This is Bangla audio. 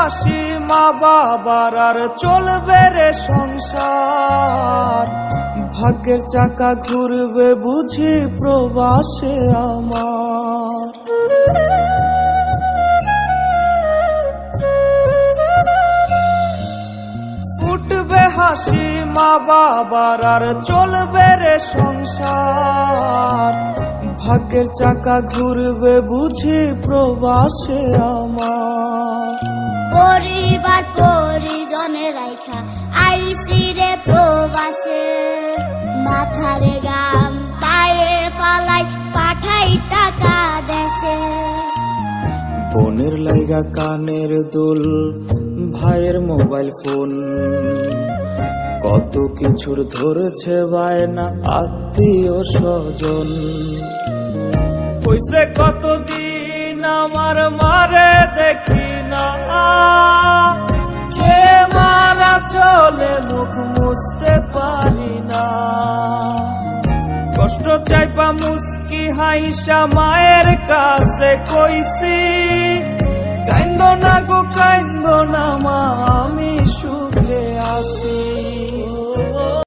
হাসি মা বাবার আর চলবে রে সংসার, ভাগ্যের চাকা ঘুরবে বুঝি প্রবাসে আমার। উঠবে হাসি মা বাবার আর চলবে রে সংসার, ভাগ্যের চাকা ঘুরবে বুঝি প্রবাসে আমার। পরিবার পরিজনের রাইখা আইসি রে প্রবাসে, মাথারে গাম পায়ে পালাই পাঠাই টাকা দেশে। বোনের লাইগা কানের দুল, ভাইয়ের মোবাইল ফোন, কত কিছুর ধরেছে বায়না আত্মীয় স্বজন। হইছে কতদিন আমার মারে দেখি না, কে মারা চলে মুখ মুছতে পারি না। কষ্ট চাইপা মুস্কি হাইসা মায়ের কাছে কইছি, কাইন্দো না গো কাইন্দো না মা, আমি সুখে আছি।